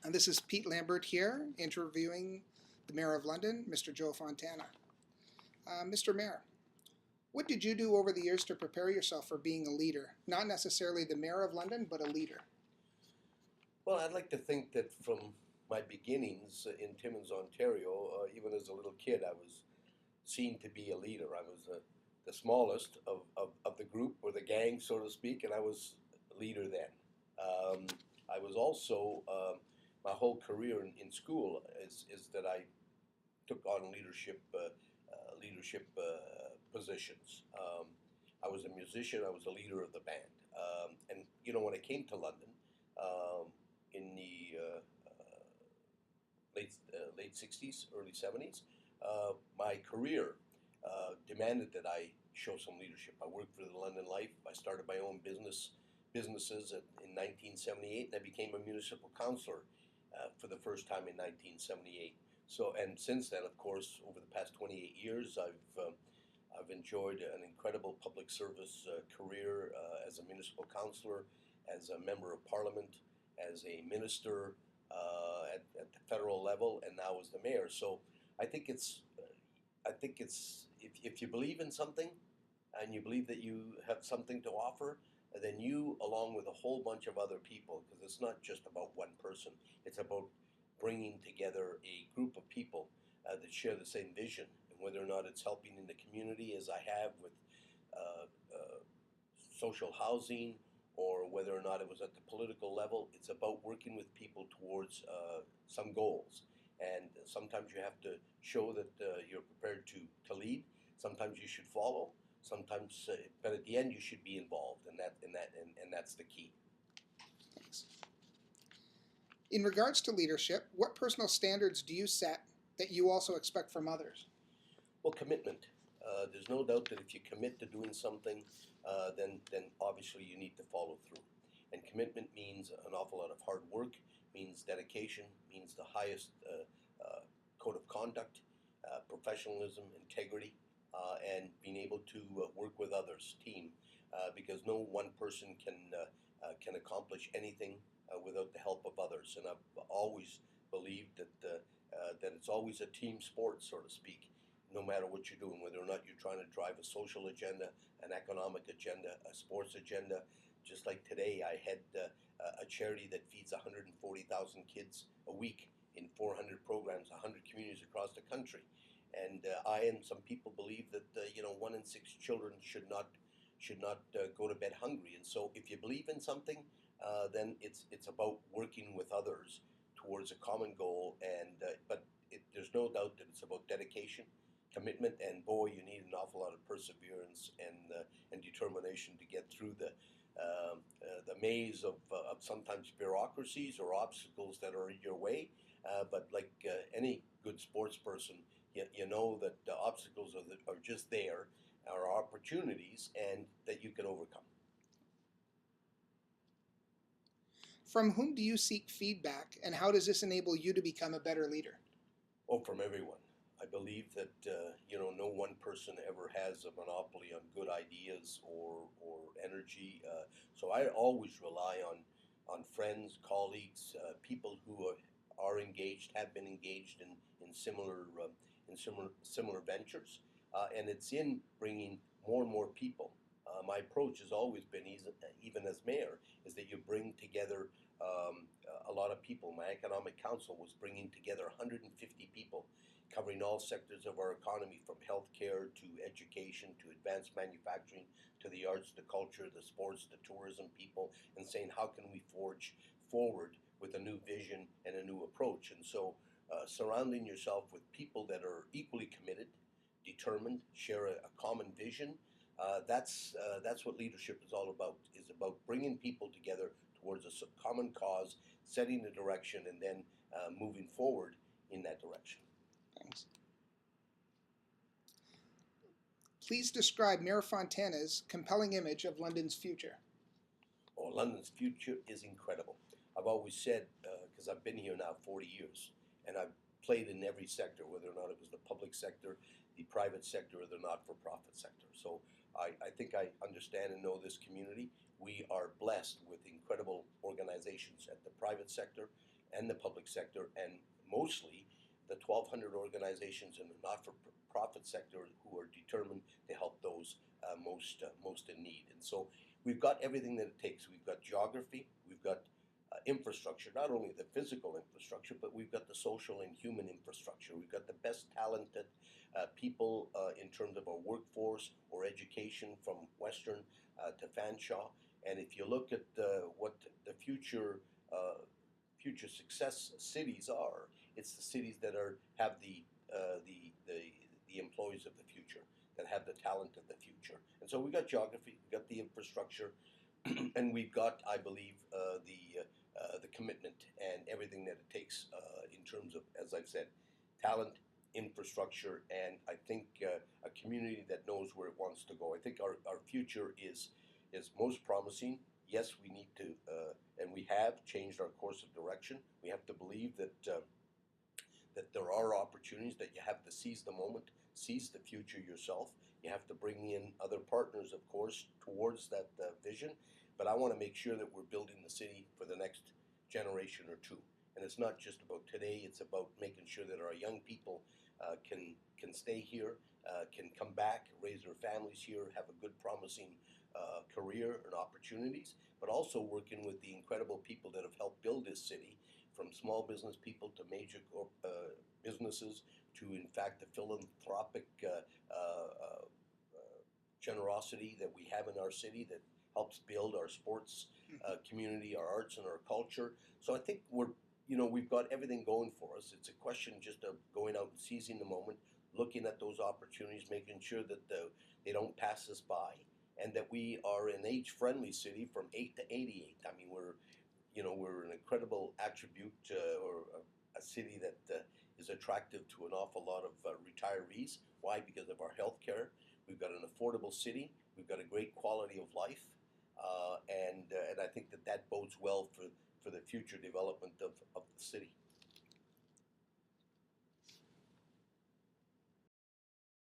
And this is Pete Lambert here, interviewing the Mayor of London, Mr. Joe Fontana. Mr. Mayor, what did you do over the years to prepare yourself for being a leader? Not necessarily the Mayor of London, but a leader. Well, I'd like to think that from my beginnings in Timmins, Ontario, even as a little kid, I was seen to be a leader. I was the smallest of the group or the gang, so to speak, and I was a leader then. I was also, my whole career in school is that I took on leadership positions. I was a musician. I was a leader of the band. And when I came to London in the late '60s, early '70s, my career demanded that I show some leadership. I worked for the London Life. I started my own businesses in 1978, and I became a municipal councillor for the first time in 1978. So, and since then, of course, over the past 28 years, I've enjoyed an incredible public service career as a municipal councillor, as a member of parliament, as a minister at the federal level, and now as the mayor. So, I think it's if you believe in something, and you believe that you have something to offer, then you, along with a whole bunch of other people, because it's not just about one person, it's about bringing together a group of people that share the same vision, and whether or not it's helping in the community, as I have with social housing, or whether or not it was at the political level, it's about working with people towards some goals. And sometimes you have to show that you're prepared to lead. Sometimes you should follow. Sometimes, but at the end, you should be involved, and that's the key. Thanks. In regards to leadership, what personal standards do you set that you also expect from others? Well, commitment. There's no doubt that if you commit to doing something, then obviously you need to follow through. And commitment means an awful lot of hard work, means dedication, means the highest code of conduct, professionalism, integrity, and being able to work with others, team, because no one person can accomplish anything without the help of others. And I've always believed that it's always a team sport, so to speak, no matter what you're doing, whether or not you're trying to drive a social agenda, an economic agenda, a sports agenda. Just like today, I had a charity that feeds 140,000 kids a week in 400 programs, 100 communities across the country. And I and some people believe that 1 in 6 children should not go to bed hungry. And so, if you believe in something, then it's about working with others towards a common goal. And but there's no doubt that it's about dedication, commitment, and boy, you need an awful lot of perseverance and determination to get through the maze of sometimes bureaucracies or obstacles that are in your way. But like any good sports person, you know that the obstacles are just there, are opportunities, and that you can overcome. From whom do you seek feedback, and how does this enable you to become a better leader? Oh, from everyone. I believe that no one person ever has a monopoly on good ideas or energy. So I always rely on friends, colleagues, people who are engaged, have been engaged in similar ventures, and it's in bringing more and more people. My approach has always been, even as mayor, is that you bring together a lot of people. My economic council was bringing together 150 people, covering all sectors of our economy, from healthcare to education to advanced manufacturing to the arts, the culture, the sports, the tourism people, and saying how can we forge forward with a new vision and a new approach. And so surrounding yourself with people that are equally committed, determined, share a common vision, that's what leadership is all about, is about bringing people together towards a common cause, setting the direction, and then moving forward in that direction. Thanks. Please describe Mayor Fontana's compelling image of London's future. Oh, London's future is incredible. I've always said, because I've been here now 40 years, and I've played in every sector, whether or not it was the public sector, the private sector, or the not-for-profit sector. So I think I understand and know this community. We are blessed with incredible organizations at the private sector, and the public sector, and mostly the 1,200 organizations in the not-for-profit sector who are determined to help those most in need. And so we've got everything that it takes. We've got geography, we've got infrastructure, not only the physical infrastructure, but we've got the social and human infrastructure. We've got the best talented people in terms of our workforce or education, from Western to Fanshawe. And if you look at what the future success cities are, it's the cities that have the employees of the future, that have the talent of the future. And so we've got geography, we've got the infrastructure, and we've got, I believe, the commitment and everything that it takes in terms of, as I've said, talent, infrastructure, and I think a community that knows where it wants to go. I think our future is most promising. Yes, we need to, and we have changed our course of direction. We have to believe that that there are opportunities, that you have to seize the moment, seize the future yourself. You have to bring in other partners, of course, towards that vision. But I want to make sure that we're building the city for the next generation or two. And it's not just about today, it's about making sure that our young people can stay here, can come back, raise their families here, have a good, promising career and opportunities, but also working with the incredible people that have helped build this city, from small business people to major businesses to, in fact, the philanthropic generosity that we have in our city that helps build our sports community, our arts, and our culture. So I think we've got everything going for us. It's a question just of going out and seizing the moment, looking at those opportunities, making sure that they don't pass us by, and that we are an age-friendly city from 8 to 88. I mean, we're an incredible attribute, or a city that is attractive to an awful lot of retirees. Why? Because of our health care. We've got an affordable city. We've got a great quality of life, and I think that bodes well for the future development of the city.